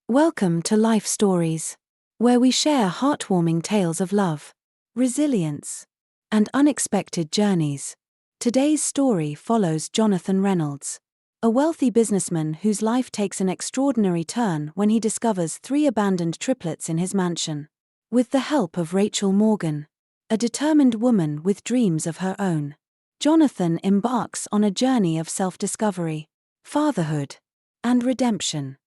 Welcome to Life Stories, where we share heartwarming tales of love, resilience, and unexpected journeys. Today's story follows Jonathan Reynolds, a wealthy businessman whose life takes an extraordinary turn when he discovers 3 abandoned triplets in his mansion. With the help of Rachel Morgan, a determined woman with dreams of her own, Jonathan embarks on a journey of self-discovery, fatherhood, and redemption.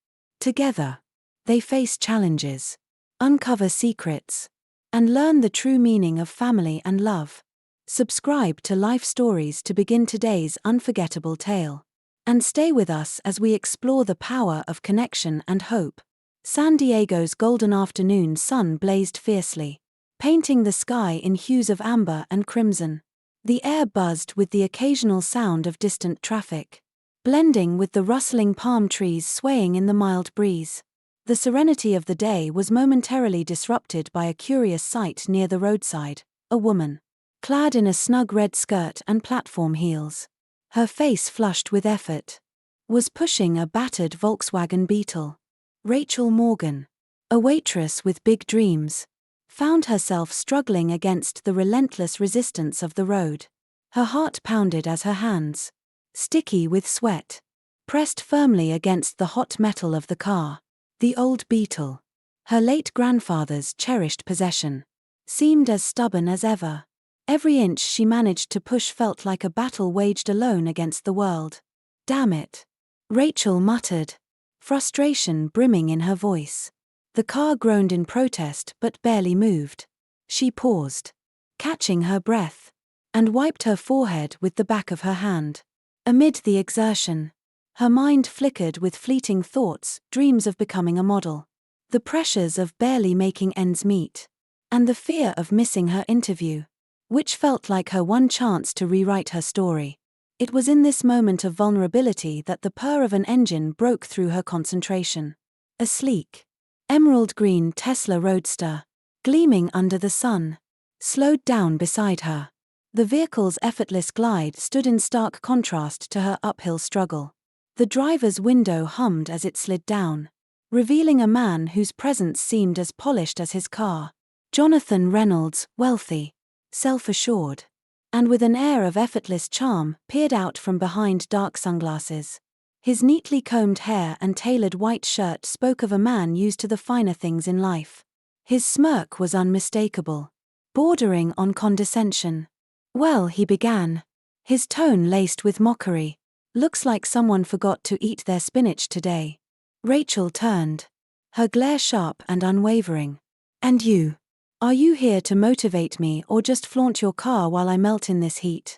Together, they face challenges, uncover secrets, and learn the true meaning of family and love. Subscribe to Life Stories to begin today's unforgettable tale. And stay with us as we explore the power of connection and hope. San Diego's golden afternoon sun blazed fiercely, painting the sky in hues of amber and crimson. The air buzzed with the occasional sound of distant traffic, blending with the rustling palm trees swaying in the mild breeze. The serenity of the day was momentarily disrupted by a curious sight near the roadside: a woman, clad in a snug red skirt and platform heels, her face flushed with effort, was pushing a battered Volkswagen Beetle. Rachel Morgan, a waitress with big dreams, found herself struggling against the relentless resistance of the road. Her heart pounded as her hands, sticky with sweat, pressed firmly against the hot metal of the car. The old Beetle, her late grandfather's cherished possession, seemed as stubborn as ever. Every inch she managed to push felt like a battle waged alone against the world. "Damn it," Rachel muttered, frustration brimming in her voice. The car groaned in protest but barely moved. She paused, catching her breath, and wiped her forehead with the back of her hand. Amid the exertion, her mind flickered with fleeting thoughts, dreams of becoming a model, the pressures of barely making ends meet, and the fear of missing her interview, which felt like her one chance to rewrite her story. It was in this moment of vulnerability that the purr of an engine broke through her concentration. A sleek, emerald green Tesla Roadster, gleaming under the sun, slowed down beside her. The vehicle's effortless glide stood in stark contrast to her uphill struggle. The driver's window hummed as it slid down, revealing a man whose presence seemed as polished as his car. Jonathan Reynolds, wealthy, self-assured, and with an air of effortless charm, peered out from behind dark sunglasses. His neatly combed hair and tailored white shirt spoke of a man used to the finer things in life. His smirk was unmistakable, bordering on condescension. "Well," he began, his tone laced with mockery, "looks like someone forgot to eat their spinach today." Rachel turned, her glare sharp and unwavering. "And you? Are you here to motivate me or just flaunt your car while I melt in this heat?"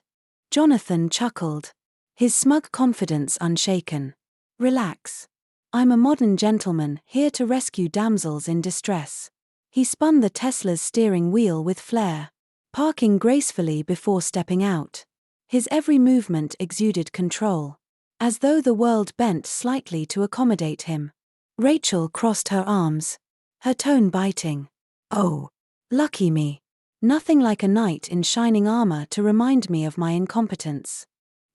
Jonathan chuckled, his smug confidence unshaken. "Relax. I'm a modern gentleman here to rescue damsels in distress." He spun the Tesla's steering wheel with flair, parking gracefully before stepping out. His every movement exuded control, as though the world bent slightly to accommodate him. Rachel crossed her arms, her tone biting. "Oh, lucky me. Nothing like a knight in shining armor to remind me of my incompetence."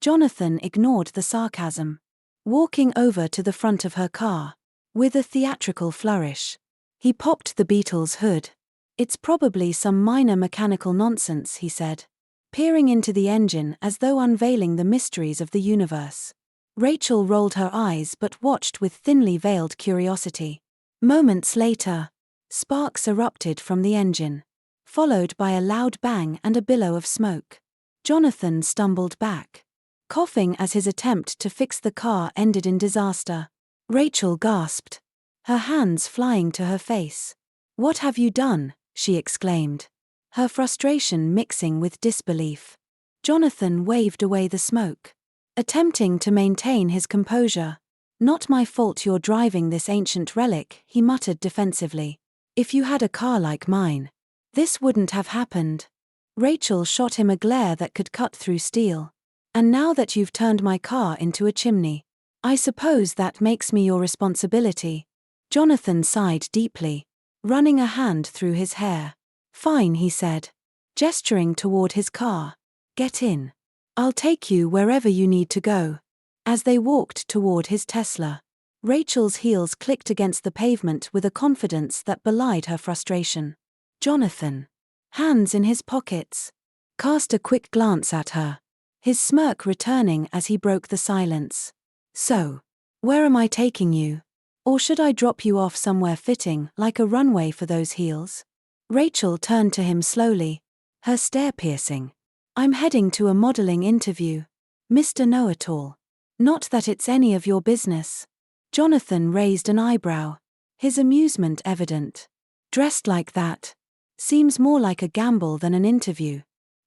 Jonathan ignored the sarcasm, walking over to the front of her car. With a theatrical flourish, he popped the Beetle's hood. "It's probably some minor mechanical nonsense," he said, peering into the engine as though unveiling the mysteries of the universe. Rachel rolled her eyes but watched with thinly veiled curiosity. Moments later, sparks erupted from the engine, followed by a loud bang and a billow of smoke. Jonathan stumbled back, coughing as his attempt to fix the car ended in disaster. Rachel gasped, her hands flying to her face. "What have you done?" she exclaimed, her frustration mixing with disbelief. Jonathan waved away the smoke, attempting to maintain his composure. "Not my fault you're driving this ancient relic," he muttered defensively. "If you had a car like mine, this wouldn't have happened." Rachel shot him a glare that could cut through steel. "And now that you've turned my car into a chimney, I suppose that makes me your responsibility." Jonathan sighed deeply, running a hand through his hair. "Fine," he said, gesturing toward his car. "Get in. I'll take you wherever you need to go." As they walked toward his Tesla, Rachel's heels clicked against the pavement with a confidence that belied her frustration. Jonathan, hands in his pockets, cast a quick glance at her, his smirk returning as he broke the silence. So, where am I taking you? Or should I drop you off somewhere fitting, like a runway for those heels? Rachel turned to him slowly, her stare piercing. I'm heading to a modeling interview, Mr. Know-it-all. Not that it's any of your business. Jonathan raised an eyebrow, his amusement evident. Dressed like that? Seems more like a gamble than an interview.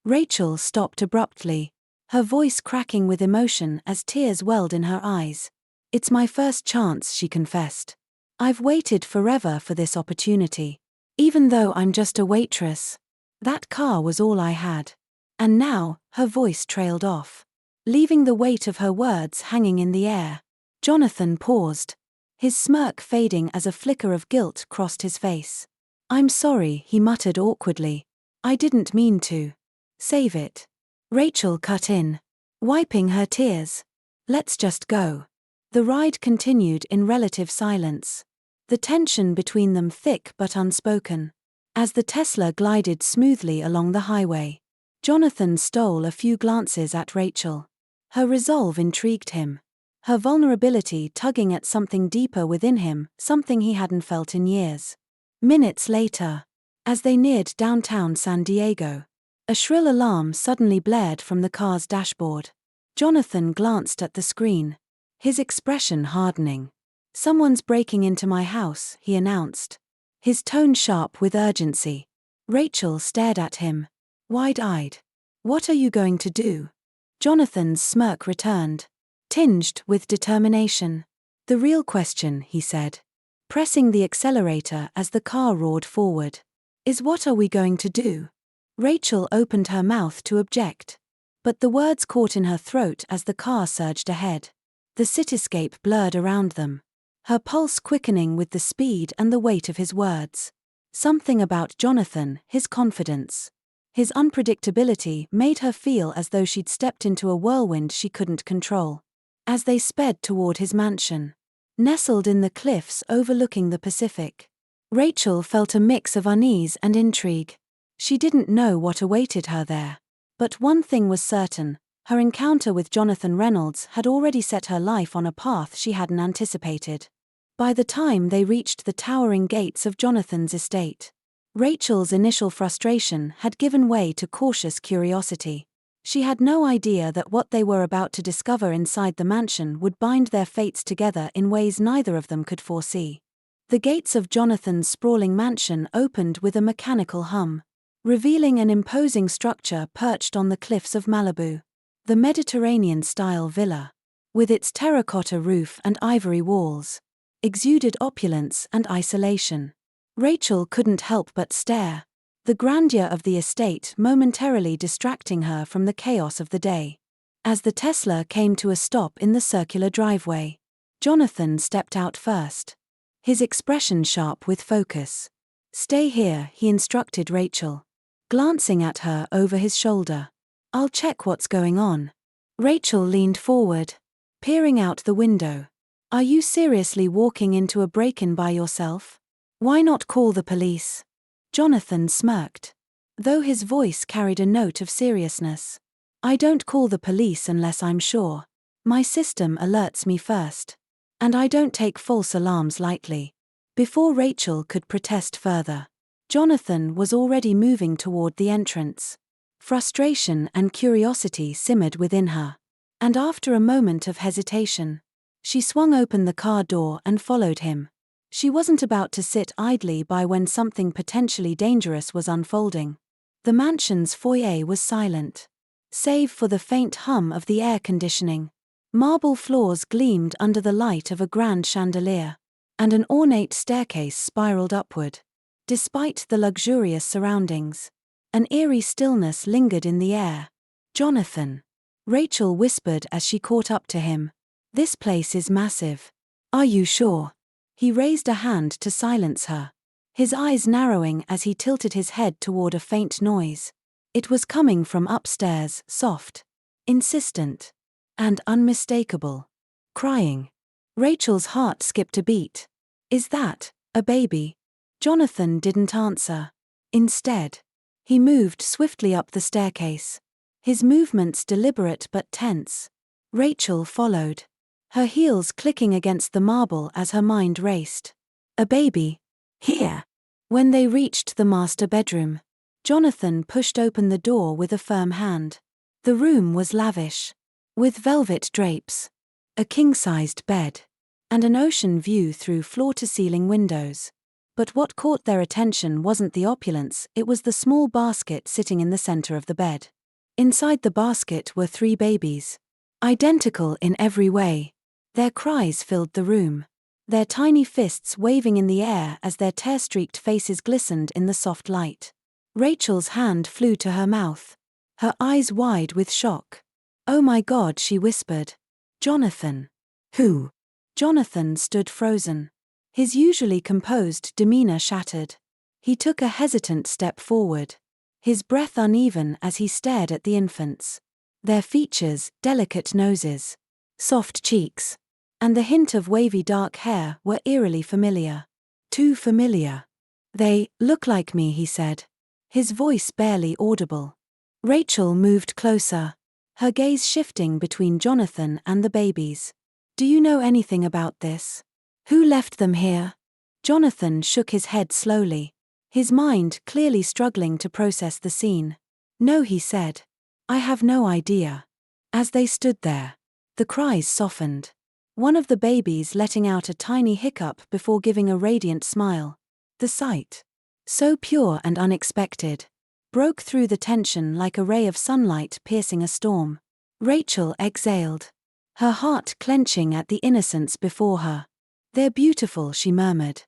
Rachel stopped abruptly, her voice cracking with emotion as tears welled in her eyes. It's my first chance, she confessed. I've waited forever for this opportunity. Even though I'm just a waitress. That car was all I had. And now, her voice trailed off, leaving the weight of her words hanging in the air. Jonathan paused, his smirk fading as a flicker of guilt crossed his face. I'm sorry, he muttered awkwardly. I didn't mean to. Save it. Rachel cut in, wiping her tears. Let's just go. The ride continued in relative silence, the tension between them thick but unspoken. As the Tesla glided smoothly along the highway, Jonathan stole a few glances at Rachel. Her resolve intrigued him, her vulnerability tugging at something deeper within him, something he hadn't felt in years. Minutes later, as they neared downtown San Diego, a shrill alarm suddenly blared from the car's dashboard. Jonathan glanced at the screen, his expression hardening. Someone's breaking into my house, he announced, his tone sharp with urgency. Rachel stared at him, wide-eyed. What are you going to do? Jonathan's smirk returned, tinged with determination. The real question, he said, pressing the accelerator as the car roared forward, is what are we going to do? Rachel opened her mouth to object, but the words caught in her throat as the car surged ahead. The cityscape blurred around them, her pulse quickening with the speed and the weight of his words. Something about Jonathan, his confidence, his unpredictability made her feel as though she'd stepped into a whirlwind she couldn't control. As they sped toward his mansion, nestled in the cliffs overlooking the Pacific, Rachel felt a mix of unease and intrigue. She didn't know what awaited her there. But one thing was certain, her encounter with Jonathan Reynolds had already set her life on a path she hadn't anticipated. By the time they reached the towering gates of Jonathan's estate, Rachel's initial frustration had given way to cautious curiosity. She had no idea that what they were about to discover inside the mansion would bind their fates together in ways neither of them could foresee. The gates of Jonathan's sprawling mansion opened with a mechanical hum, revealing an imposing structure perched on the cliffs of Malibu. The Mediterranean-style villa, with its terracotta roof and ivory walls, exuded opulence and isolation. Rachel couldn't help but stare, the grandeur of the estate momentarily distracting her from the chaos of the day. As the Tesla came to a stop in the circular driveway, Jonathan stepped out first, his expression sharp with focus. Stay here, he instructed Rachel, glancing at her over his shoulder. I'll check what's going on. Rachel leaned forward, peering out the window. Are you seriously walking into a break-in by yourself? Why not call the police? Jonathan smirked, though his voice carried a note of seriousness. I don't call the police unless I'm sure. My system alerts me first. And I don't take false alarms lightly. Before Rachel could protest further, Jonathan was already moving toward the entrance. Frustration and curiosity simmered within her, and after a moment of hesitation, she swung open the car door and followed him. She wasn't about to sit idly by when something potentially dangerous was unfolding. The mansion's foyer was silent, save for the faint hum of the air conditioning. Marble floors gleamed under the light of a grand chandelier, and an ornate staircase spiraled upward. Despite the luxurious surroundings, an eerie stillness lingered in the air. Jonathan, Rachel whispered as she caught up to him. This place is massive. Are you sure? He raised a hand to silence her, his eyes narrowing as he tilted his head toward a faint noise. It was coming from upstairs, soft, insistent, and unmistakable. Crying. Rachel's heart skipped a beat. Is that a baby? Jonathan didn't answer. Instead, he moved swiftly up the staircase. His movements deliberate but tense. Rachel followed, her heels clicking against the marble as her mind raced. A baby? Here! When they reached the master bedroom, Jonathan pushed open the door with a firm hand. The room was lavish, with velvet drapes, a king-sized bed, and an ocean view through floor-to-ceiling windows. But what caught their attention wasn't the opulence, it was the small basket sitting in the center of the bed. Inside the basket were 3 babies, identical in every way. Their cries filled the room, their tiny fists waving in the air as their tear-streaked faces glistened in the soft light. Rachel's hand flew to her mouth, her eyes wide with shock. "Oh my God," she whispered. "Jonathan." "Who?" Jonathan stood frozen, his usually composed demeanor shattered. He took a hesitant step forward, his breath uneven as he stared at the infants. Their features, delicate noses, soft cheeks, and the hint of wavy dark hair were eerily familiar. Too familiar. "They look like me," he said, his voice barely audible. Rachel moved closer, her gaze shifting between Jonathan and the babies. "Do you know anything about this? Who left them here?" Jonathan shook his head slowly, his mind clearly struggling to process the scene. "No," he said. "I have no idea." As they stood there, the cries softened, one of the babies letting out a tiny hiccup before giving a radiant smile. The sight, so pure and unexpected, broke through the tension like a ray of sunlight piercing a storm. Rachel exhaled, her heart clenching at the innocence before her. "They're beautiful," she murmured.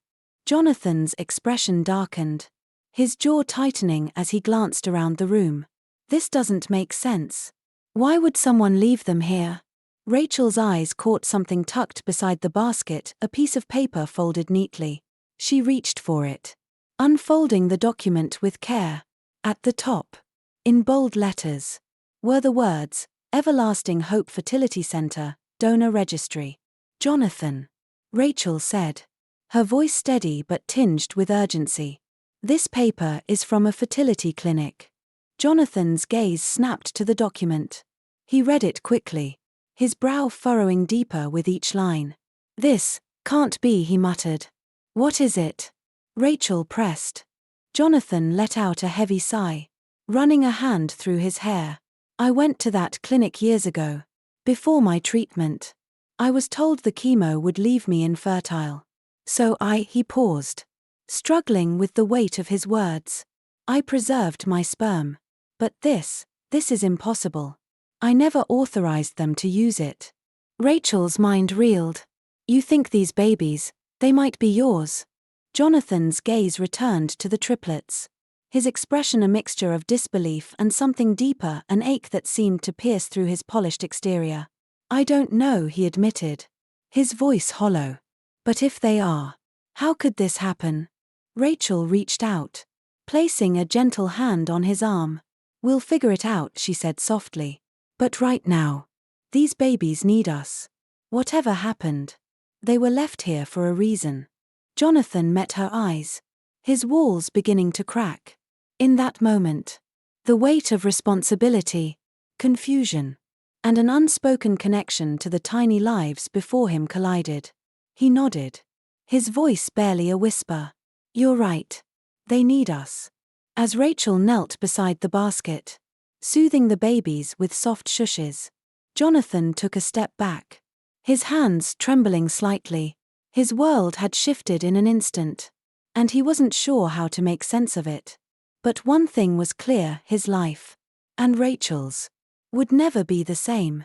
Jonathan's expression darkened, his jaw tightening as he glanced around the room. "This doesn't make sense. Why would someone leave them here?" Rachel's eyes caught something tucked beside the basket, a piece of paper folded neatly. She reached for it, unfolding the document with care. At the top, in bold letters, were the words, "Everlasting Hope Fertility Center, Donor Registry." "Jonathan," Rachel said, her voice steady but tinged with urgency. "This paper is from a fertility clinic." Jonathan's gaze snapped to the document. He read it quickly, his brow furrowing deeper with each line. "This can't be," he muttered. "What is it?" Rachel pressed. Jonathan let out a heavy sigh, running a hand through his hair. "I went to that clinic years ago. Before my treatment, I was told the chemo would leave me infertile. So he paused, struggling with the weight of his words. "I preserved my sperm. But this is impossible. I never authorized them to use it." Rachel's mind reeled. "You think these babies, they might be yours?" Jonathan's gaze returned to the triplets, his expression a mixture of disbelief and something deeper, an ache that seemed to pierce through his polished exterior. "I don't know," he admitted, his voice hollow. "But if they are, how could this happen?" Rachel reached out, placing a gentle hand on his arm. "We'll figure it out," she said softly. "But right now, these babies need us. Whatever happened, they were left here for a reason." Jonathan met her eyes, his walls beginning to crack. In that moment, the weight of responsibility, confusion, and an unspoken connection to the tiny lives before him collided. He nodded, his voice barely a whisper. "You're right. They need us." As Rachel knelt beside the basket, soothing the babies with soft shushes, Jonathan took a step back, his hands trembling slightly. His world had shifted in an instant, and he wasn't sure how to make sense of it. But one thing was clear, his life, and Rachel's, would never be the same.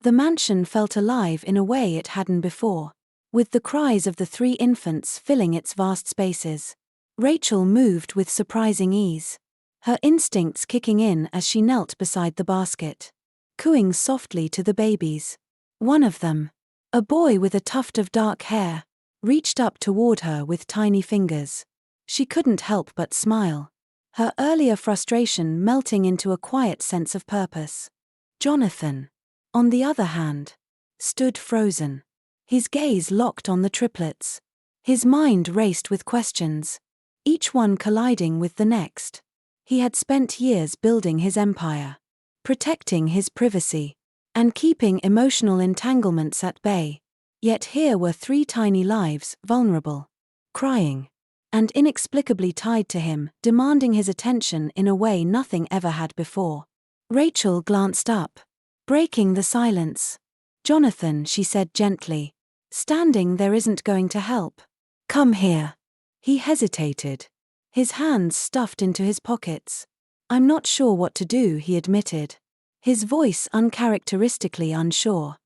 The mansion felt alive in a way it hadn't before, with the cries of the 3 infants filling its vast spaces. Rachel moved with surprising ease, her instincts kicking in as she knelt beside the basket, cooing softly to the babies. One of them, a boy with a tuft of dark hair, reached up toward her with tiny fingers. She couldn't help but smile, her earlier frustration melting into a quiet sense of purpose. Jonathan, on the other hand, stood frozen, His gaze locked on the triplets. His mind raced with questions, each one colliding with the next. He had spent years building his empire, protecting his privacy, and keeping emotional entanglements at bay. Yet here were 3 tiny lives, vulnerable, crying, and inexplicably tied to him, demanding his attention in a way nothing ever had before. Rachel glanced up, breaking the silence. "Jonathan," she said gently, "standing there isn't going to help. Come here." He hesitated, his hands stuffed into his pockets. "I'm not sure what to do," he admitted, his voice uncharacteristically unsure.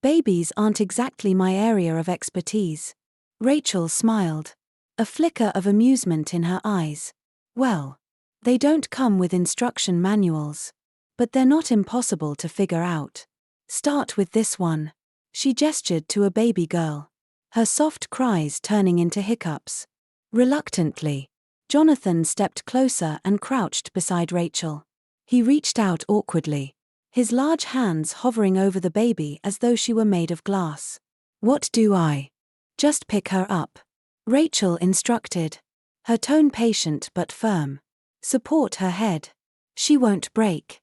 Babies aren't exactly my area of expertise." Rachel smiled, a flicker of amusement in her eyes. "Well, they don't come with instruction manuals. But they're not impossible to figure out. Start with this one." She gestured to a baby girl, her soft cries turning into hiccups. Reluctantly, Jonathan stepped closer and crouched beside Rachel. He reached out awkwardly, his large hands hovering over the baby as though she were made of glass. "What do I?" "Just pick her up," Rachel instructed, her tone patient but firm. "Support her head. She won't break."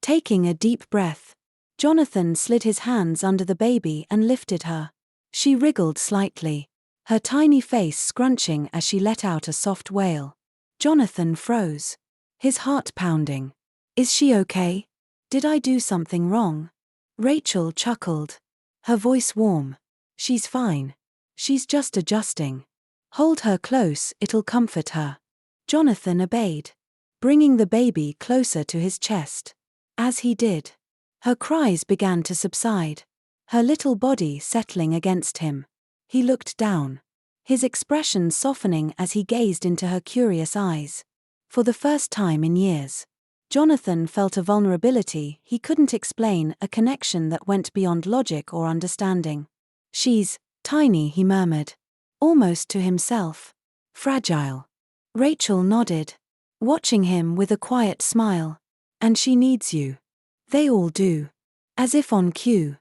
Taking a deep breath, Jonathan slid his hands under the baby and lifted her. She wriggled slightly, her tiny face scrunching as she let out a soft wail. Jonathan froze, his heart pounding. "Is she okay? Did I do something wrong?" Rachel chuckled, her voice warm. "She's fine. She's just adjusting. Hold her close, it'll comfort her." Jonathan obeyed, bringing the baby closer to his chest. As he did, her cries began to subside, her little body settling against him. He looked down, his expression softening as he gazed into her curious eyes. For the first time in years, Jonathan felt a vulnerability he couldn't explain, a connection that went beyond logic or understanding. "She's tiny," he murmured, almost to himself. "Fragile." Rachel nodded, watching him with a quiet smile. "And she needs you." "They all do." As if on cue,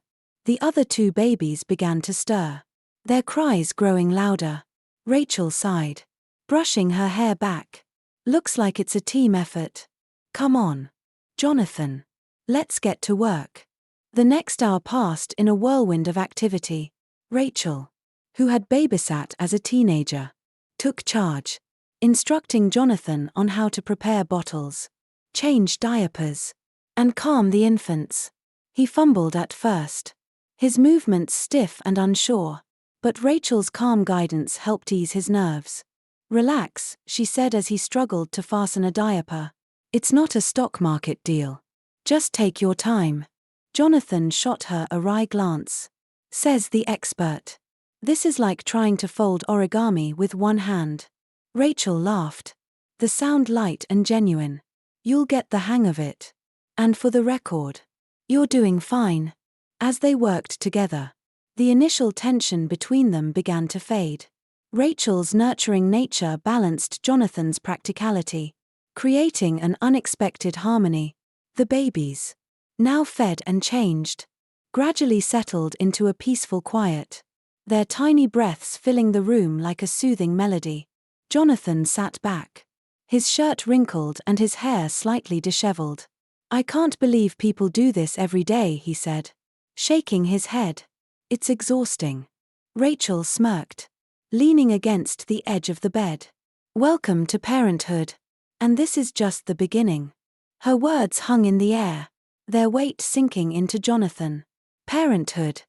the other 2 babies began to stir, their cries growing louder. Rachel sighed, brushing her hair back. "Looks like it's a team effort. Come on, Jonathan. Let's get to work." The next hour passed in a whirlwind of activity. Rachel, who had babysat as a teenager, took charge, instructing Jonathan on how to prepare bottles, change diapers, and calm the infants. He fumbled at first, his movements stiff and unsure, but Rachel's calm guidance helped ease his nerves. "Relax," she said as he struggled to fasten a diaper. "It's not a stock market deal. Just take your time." Jonathan shot her a wry glance. "Says the expert. This is like trying to fold origami with one hand." Rachel laughed, the sound light and genuine. "You'll get the hang of it. And for the record, you're doing fine." As they worked together, the initial tension between them began to fade. Rachel's nurturing nature balanced Jonathan's practicality, creating an unexpected harmony. The babies, now fed and changed, gradually settled into a peaceful quiet, their tiny breaths filling the room like a soothing melody. Jonathan sat back, his shirt wrinkled and his hair slightly disheveled. "I can't believe people do this every day," he said, shaking his head. "It's exhausting." Rachel smirked, leaning against the edge of the bed. "Welcome to parenthood. And this is just the beginning." Her words hung in the air, their weight sinking into Jonathan. Parenthood.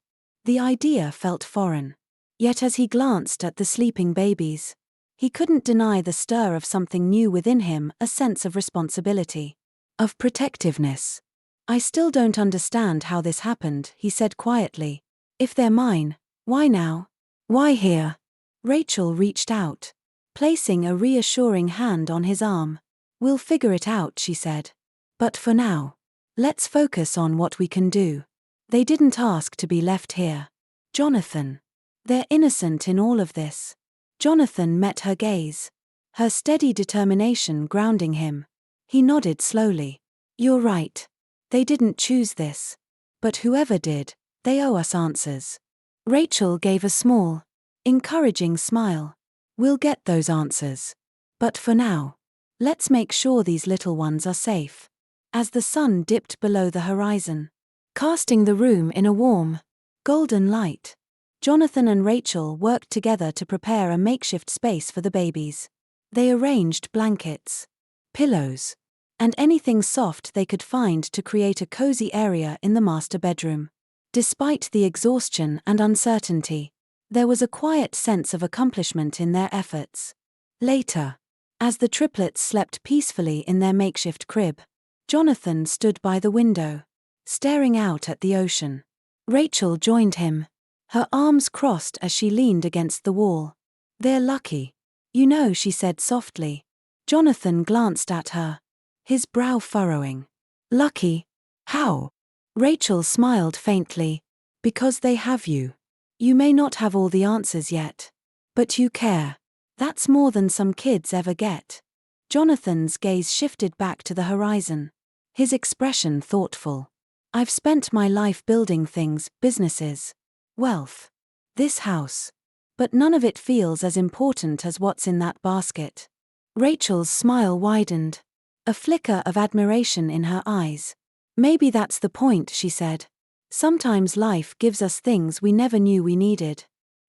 The idea felt foreign. Yet as he glanced at the sleeping babies, he couldn't deny the stir of something new within him, a sense of responsibility, of protectiveness. "I still don't understand how this happened," he said quietly. "If they're mine, why now? Why here?" Rachel reached out, placing a reassuring hand on his arm. "We'll figure it out," she said. "But for now, let's focus on what we can do. They didn't ask to be left here. Jonathan. They're innocent in all of this." Jonathan met her gaze, her steady determination grounding him. He nodded slowly. "You're right. They didn't choose this. But whoever did, They owe us answers. Rachel gave a small, encouraging smile. We'll get those answers. But for now, let's make sure these little ones are safe. As the sun dipped below the horizon, casting the room in a warm, golden light, Jonathan and Rachel worked together to prepare a makeshift space for the babies. They arranged blankets, pillows, and anything soft they could find to create a cozy area in the master bedroom. Despite the exhaustion and uncertainty, there was a quiet sense of accomplishment in their efforts. Later, as the triplets slept peacefully in their makeshift crib, Jonathan stood by the window, staring out at the ocean. Rachel joined him, her arms crossed as she leaned against the wall. They're lucky. You know, she said softly. Jonathan glanced at her, his brow furrowing. Lucky? How? Rachel smiled faintly. Because they have you. You may not have all the answers yet, but you care. That's more than some kids ever get. Jonathan's gaze shifted back to the horizon, his expression thoughtful. I've spent my life building things, businesses, wealth, this house. But none of it feels as important as what's in that basket. Rachel's smile widened, a flicker of admiration in her eyes. Maybe that's the point, she said. Sometimes life gives us things we never knew we needed.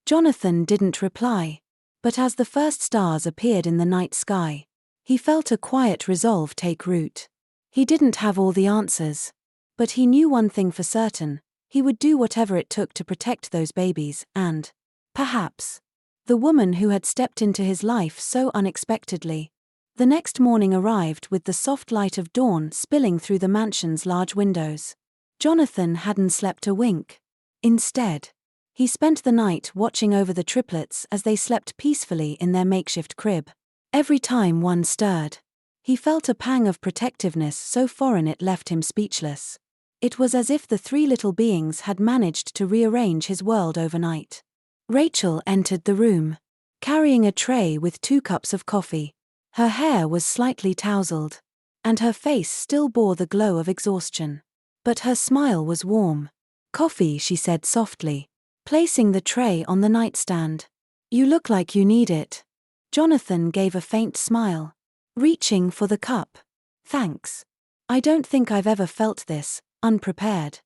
Jonathan didn't reply, but as the first stars appeared in the night sky, he felt a quiet resolve take root. He didn't have all the answers, but he knew one thing for certain: he would do whatever it took to protect those babies and, perhaps, the woman who had stepped into his life so unexpectedly. The next morning arrived with the soft light of dawn spilling through the mansion's large windows. Jonathan hadn't slept a wink. Instead, he spent the night watching over the triplets as they slept peacefully in their makeshift crib. Every time one stirred, he felt a pang of protectiveness so foreign it left him speechless. It was as if the three little beings had managed to rearrange his world overnight. Rachel entered the room, carrying a tray with 2 cups of coffee. Her hair was slightly tousled, and her face still bore the glow of exhaustion. But her smile was warm. Coffee, she said softly, placing the tray on the nightstand. You look like you need it. Jonathan gave a faint smile, reaching for the cup. Thanks. I don't think I've ever felt this, unprepared.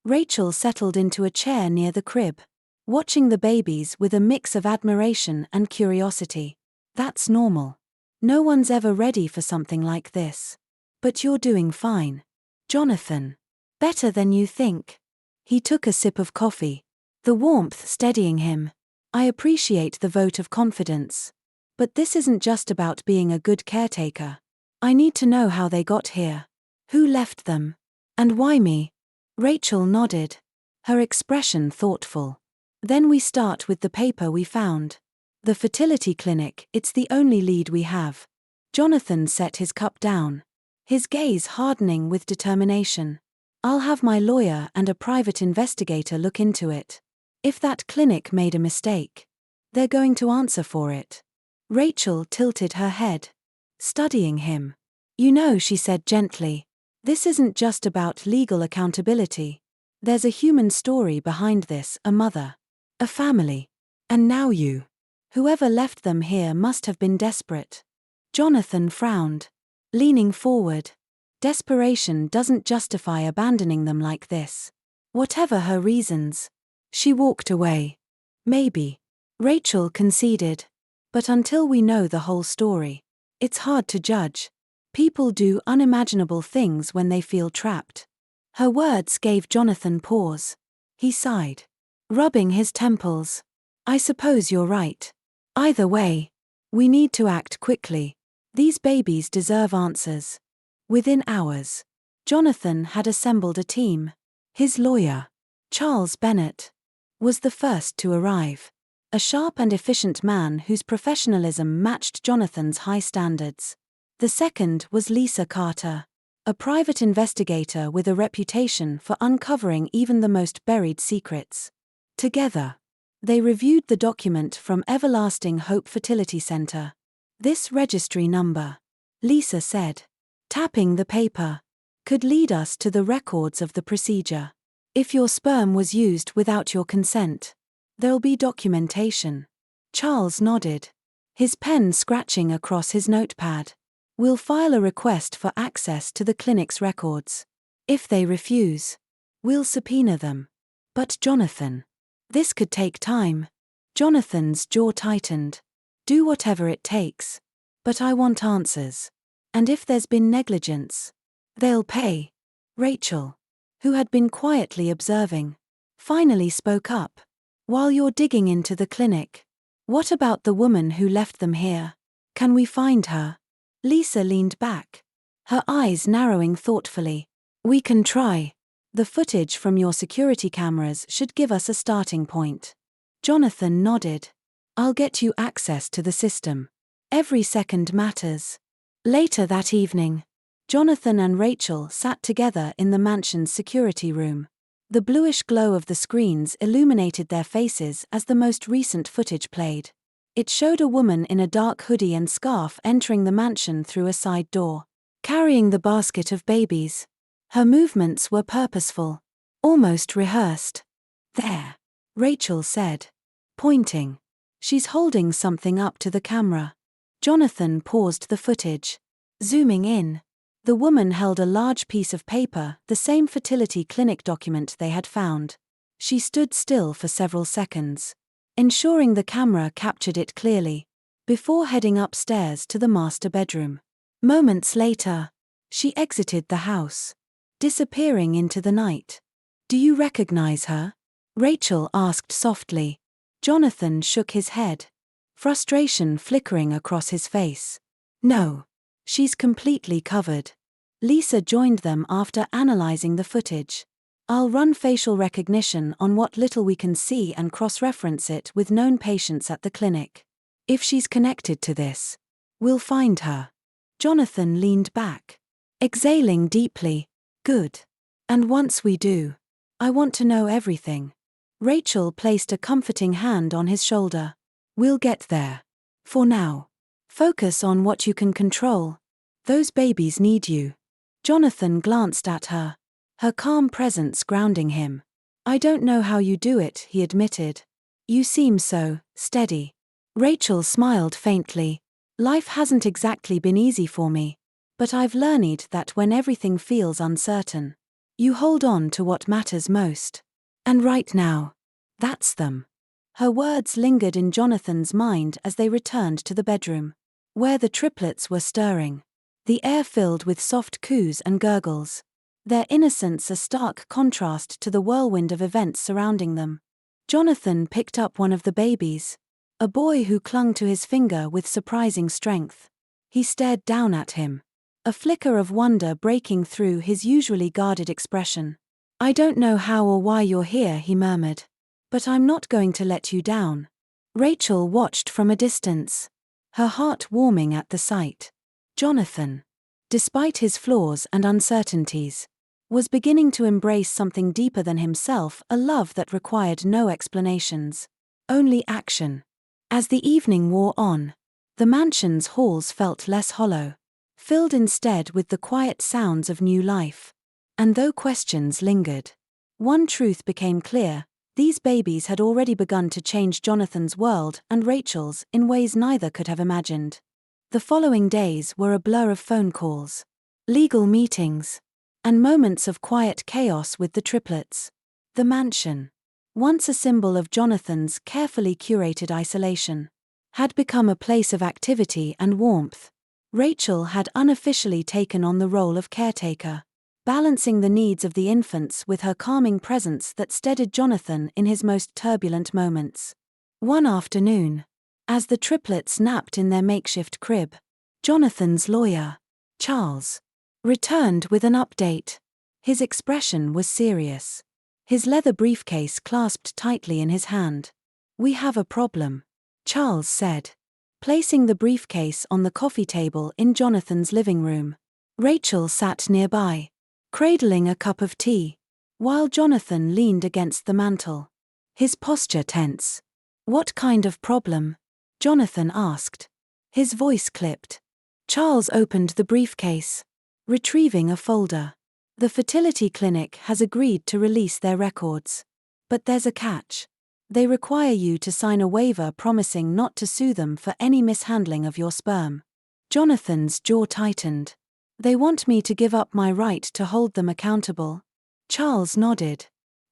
Rachel settled into a chair near the crib, watching the babies with a mix of admiration and curiosity. That's normal. No one's ever ready for something like this. But you're doing fine, Jonathan. Better than you think. He took a sip of coffee, the warmth steadying him. I appreciate the vote of confidence. But this isn't just about being a good caretaker. I need to know how they got here. Who left them? And why me? Rachel nodded, her expression thoughtful. Then we start with the paper we found. The fertility clinic, it's the only lead we have. Jonathan set his cup down, his gaze hardening with determination. I'll have my lawyer and a private investigator look into it. If that clinic made a mistake, they're going to answer for it. Rachel tilted her head, studying him. You know, she said gently, this isn't just about legal accountability. There's a human story behind this, a mother, a family, and now you. Whoever left them here must have been desperate. Jonathan frowned, leaning forward. Desperation doesn't justify abandoning them like this. Whatever her reasons. She walked away. Maybe. Rachel conceded. But until we know the whole story, it's hard to judge. People do unimaginable things when they feel trapped. Her words gave Jonathan pause. He sighed, rubbing his temples. I suppose you're right. Either way, we need to act quickly. These babies deserve answers. Within hours, Jonathan had assembled a team. His lawyer, Charles Bennett, was the first to arrive. A sharp and efficient man whose professionalism matched Jonathan's high standards. The second was Lisa Carter, a private investigator with a reputation for uncovering even the most buried secrets. Together, they reviewed the document from Everlasting Hope Fertility Center. This registry number, Lisa said, tapping the paper, could lead us to the records of the procedure. If your sperm was used without your consent, there'll be documentation. Charles nodded, his pen scratching across his notepad. We'll file a request for access to the clinic's records. If they refuse, we'll subpoena them. But Jonathan, this could take time. Jonathan's jaw tightened. Do whatever it takes. But I want answers. And if there's been negligence, they'll pay. Rachel, who had been quietly observing, finally spoke up. While you're digging into the clinic, what about the woman who left them here? Can we find her? Lisa leaned back, her eyes narrowing thoughtfully. We can try. The footage from your security cameras should give us a starting point. Jonathan nodded. I'll get you access to the system. Every second matters. Later that evening, Jonathan and Rachel sat together in the mansion's security room. The bluish glow of the screens illuminated their faces as the most recent footage played. It showed a woman in a dark hoodie and scarf entering the mansion through a side door, carrying the basket of babies. Her movements were purposeful, almost rehearsed. There, Rachel said, pointing. She's holding something up to the camera. Jonathan paused the footage. Zooming in, the woman held a large piece of paper, the same fertility clinic document they had found. She stood still for several seconds, ensuring the camera captured it clearly, before heading upstairs to the master bedroom. Moments later, she exited the house, disappearing into the night. Do you recognize her? Rachel asked softly. Jonathan shook his head, frustration flickering across his face. No, she's completely covered. Lisa joined them after analyzing the footage. I'll run facial recognition on what little we can see and cross-reference it with known patients at the clinic. If she's connected to this, we'll find her. Jonathan leaned back, exhaling deeply. Good. And once we do, I want to know everything. Rachel placed a comforting hand on his shoulder. We'll get there. For now, focus on what you can control. Those babies need you. Jonathan glanced at her, her calm presence grounding him. I don't know how you do it, he admitted. You seem so steady. Rachel smiled faintly. Life hasn't exactly been easy for me, but I've learned that when everything feels uncertain, you hold on to what matters most. And right now, that's them. Her words lingered in Jonathan's mind as they returned to the bedroom, where the triplets were stirring, the air filled with soft coos and gurgles, their innocence a stark contrast to the whirlwind of events surrounding them. Jonathan picked up one of the babies, a boy who clung to his finger with surprising strength. He stared down at him, a flicker of wonder breaking through his usually guarded expression. I don't know how or why you're here, he murmured. But I'm not going to let you down. Rachel watched from a distance, her heart warming at the sight. Jonathan, despite his flaws and uncertainties, was beginning to embrace something deeper than himself, a love that required no explanations, only action. As the evening wore on, the mansion's halls felt less hollow, filled instead with the quiet sounds of new life. And though questions lingered, one truth became clear. These babies had already begun to change Jonathan's world and Rachel's in ways neither could have imagined. The following days were a blur of phone calls, legal meetings, and moments of quiet chaos with the triplets. The mansion, once a symbol of Jonathan's carefully curated isolation, had become a place of activity and warmth. Rachel had unofficially taken on the role of caretaker, balancing the needs of the infants with her calming presence that steadied Jonathan in his most turbulent moments. One afternoon, as the triplets napped in their makeshift crib, Jonathan's lawyer, Charles, returned with an update. His expression was serious, his leather briefcase clasped tightly in his hand. We have a problem, Charles said, placing the briefcase on the coffee table in Jonathan's living room. Rachel sat nearby, cradling a cup of tea, while Jonathan leaned against the mantel, his posture tense. What kind of problem? Jonathan asked, his voice clipped. Charles opened the briefcase, retrieving a folder. The fertility clinic has agreed to release their records. But there's a catch. They require you to sign a waiver promising not to sue them for any mishandling of your sperm. Jonathan's jaw tightened. They want me to give up my right to hold them accountable? Charles nodded.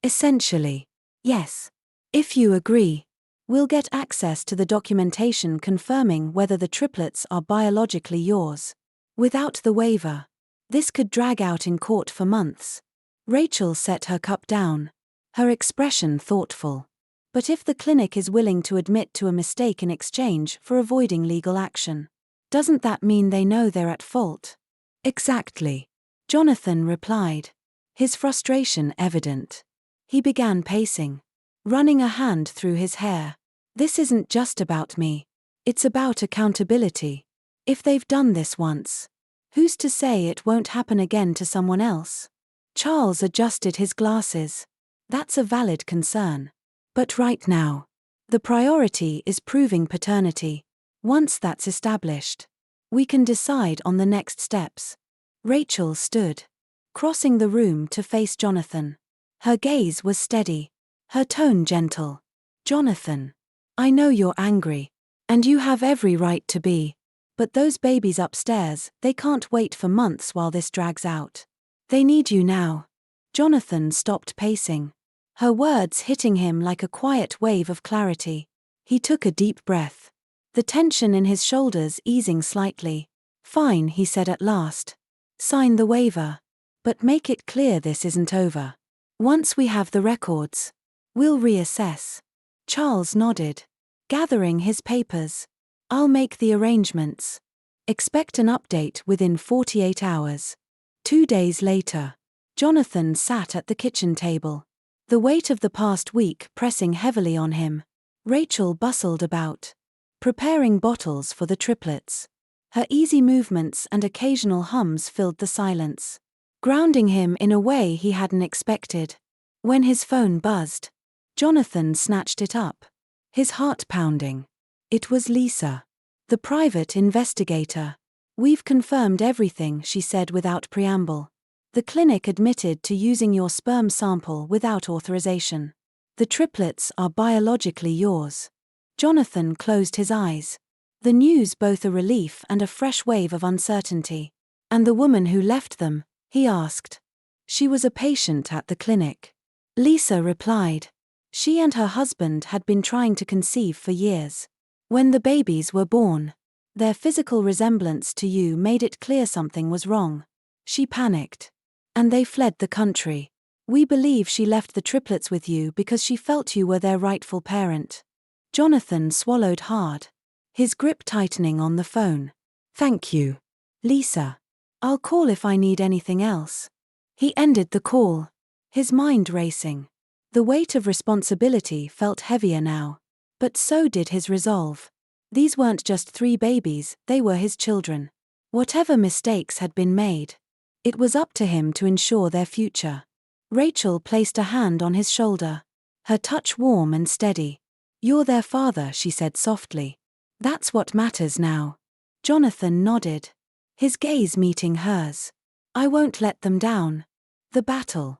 Essentially, yes. If you agree, we'll get access to the documentation confirming whether the triplets are biologically yours. Without the waiver, this could drag out in court for months. Rachel set her cup down, her expression thoughtful. But if the clinic is willing to admit to a mistake in exchange for avoiding legal action, doesn't that mean they know they're at fault? Exactly. Jonathan replied, his frustration evident. He began pacing, running a hand through his hair. This isn't just about me. It's about accountability. If they've done this once, who's to say it won't happen again to someone else? Charles adjusted his glasses. That's a valid concern. But right now, the priority is proving paternity. Once that's established, we can decide on the next steps. Rachel stood, crossing the room to face Jonathan. Her gaze was steady, her tone gentle. Jonathan, I know you're angry, and you have every right to be, but those babies upstairs, they can't wait for months while this drags out. They need you now. Jonathan stopped pacing, her words hitting him like a quiet wave of clarity. He took a deep breath, the tension in his shoulders easing slightly. Fine, he said at last. Sign the waiver. But make it clear this isn't over. Once we have the records, we'll reassess. Charles nodded, gathering his papers. I'll make the arrangements. Expect an update within 48 hours. 2 days later, Jonathan sat at the kitchen table, the weight of the past week pressing heavily on him. Rachel bustled about, preparing bottles for the triplets. Her easy movements and occasional hums filled the silence, grounding him in a way he hadn't expected. When his phone buzzed, Jonathan snatched it up, his heart pounding. It was Lisa, the private investigator. We've confirmed everything, she said without preamble. The clinic admitted to using your sperm sample without authorization. The triplets are biologically yours. Jonathan closed his eyes. The news both a relief and a fresh wave of uncertainty. And the woman who left them, he asked. She was a patient at the clinic. Lisa replied. She and her husband had been trying to conceive for years. When the babies were born, their physical resemblance to you made it clear something was wrong. She panicked. And they fled the country. We believe she left the triplets with you because she felt you were their rightful parent. Jonathan swallowed hard, his grip tightening on the phone. Thank you, Lisa. I'll call if I need anything else. He ended the call, his mind racing. The weight of responsibility felt heavier now. But so did his resolve. These weren't just 3 babies, they were his children. Whatever mistakes had been made, it was up to him to ensure their future. Rachel placed a hand on his shoulder, her touch warm and steady. You're their father, she said softly. That's what matters now. Jonathan nodded, his gaze meeting hers. I won't let them down. The battle,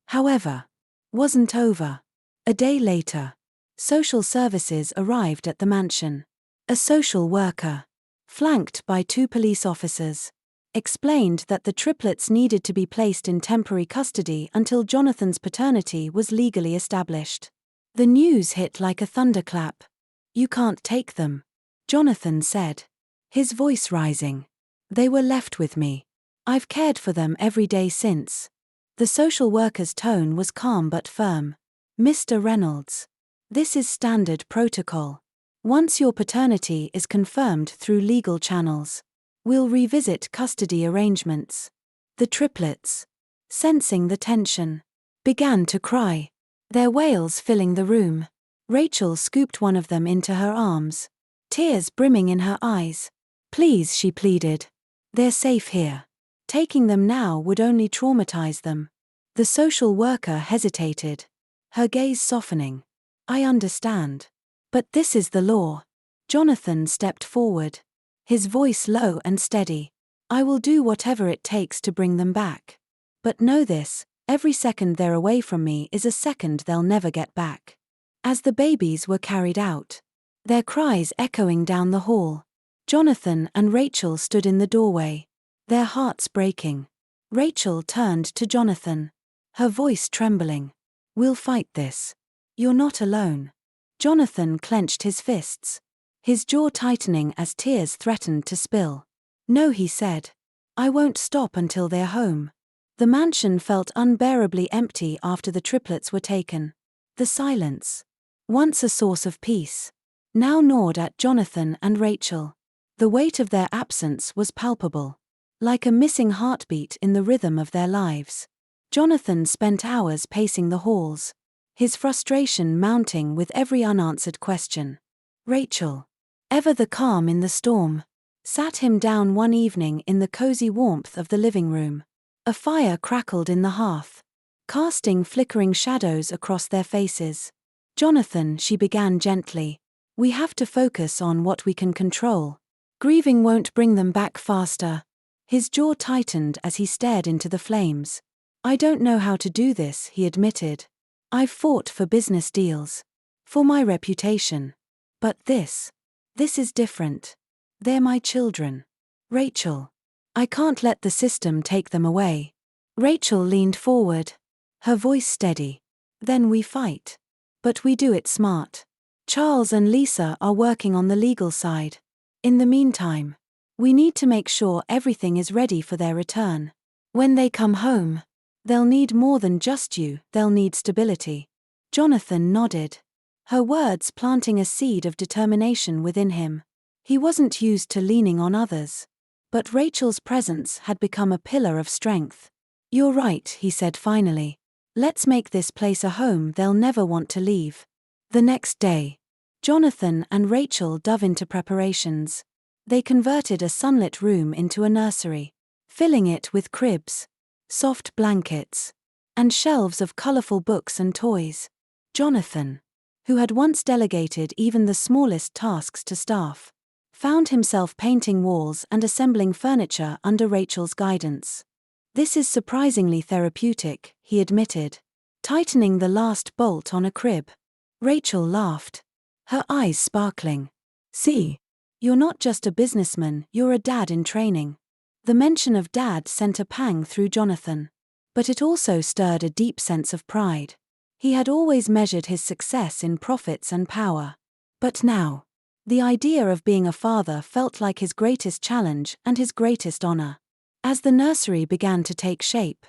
however, wasn't over. A day later, social services arrived at the mansion. A social worker, flanked by 2 police officers, explained that the triplets needed to be placed in temporary custody until Jonathan's paternity was legally established. The news hit like a thunderclap. You can't take them, Jonathan said, his voice rising. They were left with me. I've cared for them every day since. The social worker's tone was calm but firm. Mr. Reynolds, this is standard protocol. Once your paternity is confirmed through legal channels, we'll revisit custody arrangements. The triplets, sensing the tension, began to cry, their wails filling the room. Rachel scooped one of them into her arms, tears brimming in her eyes. Please, she pleaded. They're safe here. Taking them now would only traumatize them. The social worker hesitated, her gaze softening. I understand. But this is the law. Jonathan stepped forward, his voice low and steady. I will do whatever it takes to bring them back. But know this, every second they're away from me is a second they'll never get back. As the babies were carried out, their cries echoing down the hall, Jonathan and Rachel stood in the doorway, their hearts breaking. Rachel turned to Jonathan, her voice trembling. "We'll fight this. You're not alone." Jonathan clenched his fists, his jaw tightening as tears threatened to spill. "No," he said. "I won't stop until they're home." The mansion felt unbearably empty after the triplets were taken. The silence, once a source of peace, now gnawed at Jonathan and Rachel. The weight of their absence was palpable, like a missing heartbeat in the rhythm of their lives. Jonathan spent hours pacing the halls, his frustration mounting with every unanswered question. Rachel, ever the calm in the storm, sat him down one evening in the cozy warmth of the living room. A fire crackled in the hearth, casting flickering shadows across their faces. "Jonathan," she began gently, "we have to focus on what we can control. Grieving won't bring them back faster." His jaw tightened as he stared into the flames. "I don't know how to do this," he admitted. "I've fought for business deals, for my reputation. But this is different. They're my children. Rachel, I can't let the system take them away." Rachel leaned forward, her voice steady. "Then we fight. But we do it smart. Charles and Lisa are working on the legal side. In the meantime, we need to make sure everything is ready for their return. When they come home, they'll need more than just you, they'll need stability." Jonathan nodded, her words planting a seed of determination within him. He wasn't used to leaning on others, but Rachel's presence had become a pillar of strength. "You're right," he said finally. "Let's make this place a home they'll never want to leave." The next day, Jonathan and Rachel dove into preparations. They converted a sunlit room into a nursery, filling it with cribs, soft blankets, and shelves of colorful books and toys. Jonathan, who had once delegated even the smallest tasks to staff, found himself painting walls and assembling furniture under Rachel's guidance. "This is surprisingly therapeutic," he admitted, tightening the last bolt on a crib. Rachel laughed, her eyes sparkling. "See, you're not just a businessman, you're a dad in training." The mention of dad sent a pang through Jonathan, but it also stirred a deep sense of pride. He had always measured his success in profits and power. But now, the idea of being a father felt like his greatest challenge and his greatest honor. As the nursery began to take shape,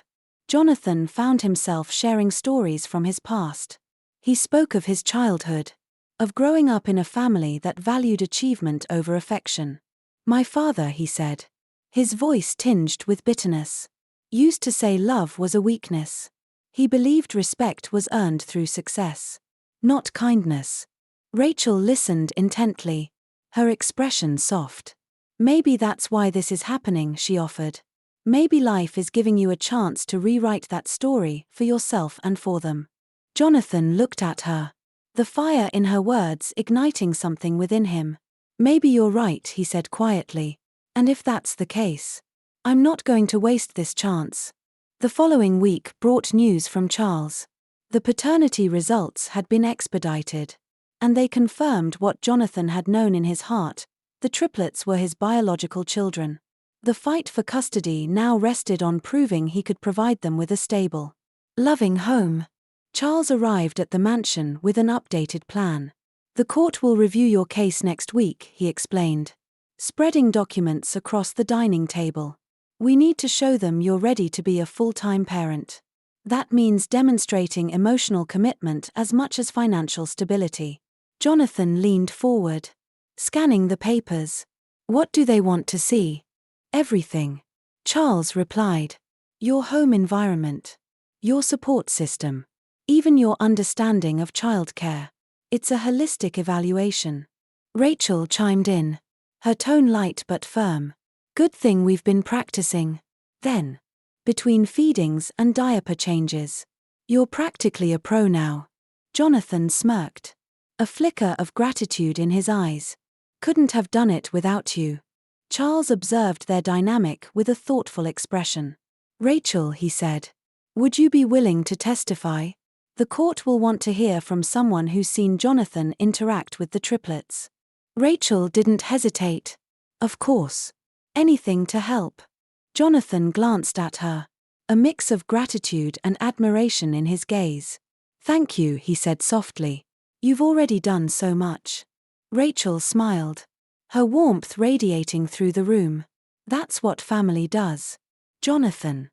Jonathan found himself sharing stories from his past. He spoke of his childhood, of growing up in a family that valued achievement over affection. "My father," he said, his voice tinged with bitterness, "used to say love was a weakness. He believed respect was earned through success, not kindness." Rachel listened intently, her expression soft. "Maybe that's why this is happening," she offered. "Maybe life is giving you a chance to rewrite that story for yourself and for them." Jonathan looked at her, the fire in her words igniting something within him. "Maybe you're right," he said quietly. "And if that's the case, I'm not going to waste this chance." The following week brought news from Charles. The paternity results had been expedited, and they confirmed what Jonathan had known in his heart: the triplets were his biological children. The fight for custody now rested on proving he could provide them with a stable, loving home. Charles arrived at the mansion with an updated plan. "The court will review your case next week," he explained, spreading documents across the dining table. "We need to show them you're ready to be a full-time parent. That means demonstrating emotional commitment as much as financial stability." Jonathan leaned forward, scanning the papers. "What do they want to see?" "Everything," Charles replied. "Your home environment, your support system, even your understanding of childcare. It's a holistic evaluation." Rachel chimed in, her tone light but firm. "Good thing we've been practicing. Then, between feedings and diaper changes, you're practically a pro now." Jonathan smirked, a flicker of gratitude in his eyes. "Couldn't have done it without you." Charles observed their dynamic with a thoughtful expression. "Rachel," he said, "would you be willing to testify? The court will want to hear from someone who's seen Jonathan interact with the triplets." Rachel didn't hesitate. Of course. Anything to help. Jonathan glanced at her, a mix of gratitude and admiration in his gaze. "Thank you," he said softly. "You've already done so much." Rachel smiled, her warmth radiating through the room. "That's what family does, Jonathan."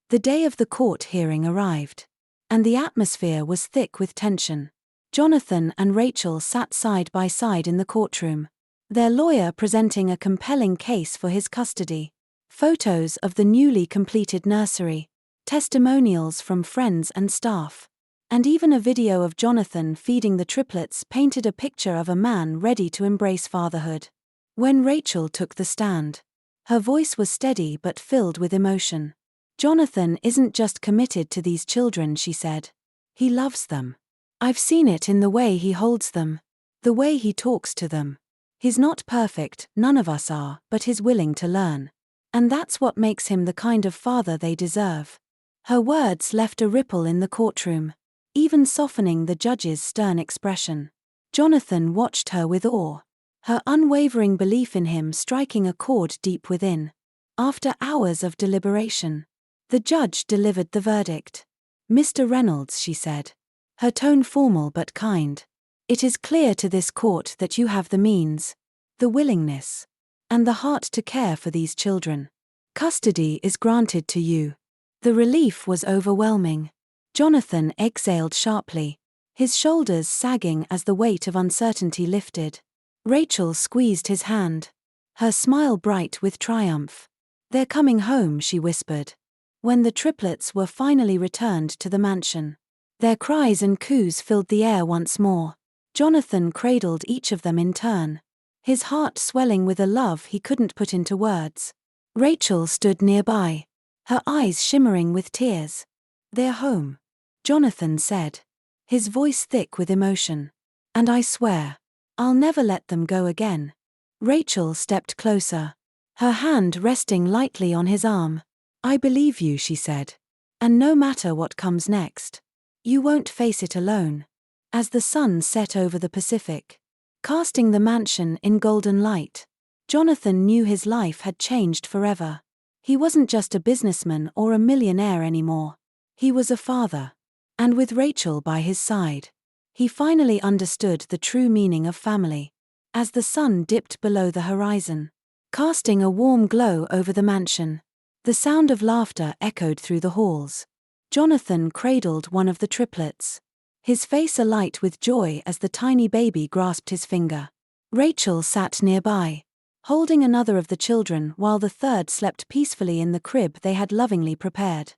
The day of the court hearing arrived, and the atmosphere was thick with tension. Jonathan and Rachel sat side by side in the courtroom, their lawyer presenting a compelling case for his custody. Photos of the newly completed nursery, testimonials from friends and staff, and even a video of Jonathan feeding the triplets painted a picture of a man ready to embrace fatherhood. When Rachel took the stand, her voice was steady but filled with emotion. "Jonathan isn't just committed to these children," she said. "He loves them. I've seen it in the way he holds them, the way he talks to them. He's not perfect, none of us are, but he's willing to learn. And that's what makes him the kind of father they deserve." Her words left a ripple in the courtroom, even softening the judge's stern expression. Jonathan watched her with awe, her unwavering belief in him striking a chord deep within. After hours of deliberation, the judge delivered the verdict. "Mr. Reynolds," she said, her tone formal but kind, "it is clear to this court that you have the means, the willingness, and the heart to care for these children. Custody is granted to you." The relief was overwhelming. Jonathan exhaled sharply, his shoulders sagging as the weight of uncertainty lifted. Rachel squeezed his hand, her smile bright with triumph. "They're coming home," she whispered, when the triplets were finally returned to the mansion. Their cries and coos filled the air once more. Jonathan cradled each of them in turn, his heart swelling with a love he couldn't put into words. Rachel stood nearby, her eyes shimmering with tears. "They're home," Jonathan said, his voice thick with emotion. "And I swear, I'll never let them go again." Rachel stepped closer, her hand resting lightly on his arm. "I believe you," she said. "And no matter what comes next, you won't face it alone." As the sun set over the Pacific, casting the mansion in golden light, Jonathan knew his life had changed forever. He wasn't just a businessman or a millionaire anymore. He was a father. And with Rachel by his side, he finally understood the true meaning of family. As the sun dipped below the horizon, casting a warm glow over the mansion, the sound of laughter echoed through the halls. Jonathan cradled one of the triplets, his face alight with joy as the tiny baby grasped his finger. Rachel sat nearby, holding another of the children while the third slept peacefully in the crib they had lovingly prepared.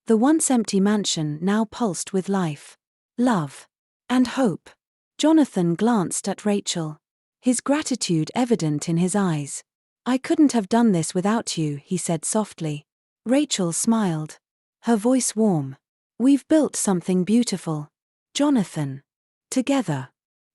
The once empty mansion now pulsed with life, love, and hope. Jonathan glanced at Rachel, his gratitude evident in his eyes. "I couldn't have done this without you," he said softly. Rachel smiled, her voice warm. "We've built something beautiful, Jonathan. Together."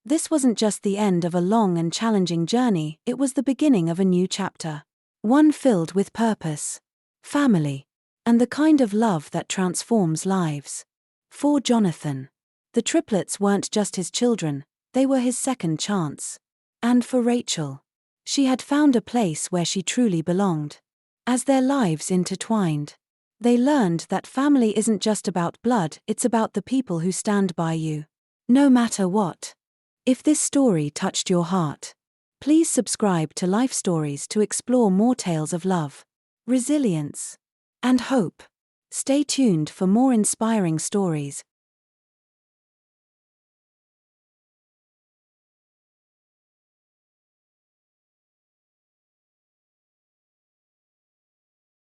This wasn't just the end of a long and challenging journey, it was the beginning of a new chapter. One filled with purpose, family, and the kind of love that transforms lives. For Jonathan, the triplets weren't just his children, they were his second chance. And for Rachel, she had found a place where she truly belonged. As their lives intertwined, they learned that family isn't just about blood, it's about the people who stand by you, no matter what. If this story touched your heart, please subscribe to Life Stories to explore more tales of love, resilience, and hope. Stay tuned for more inspiring stories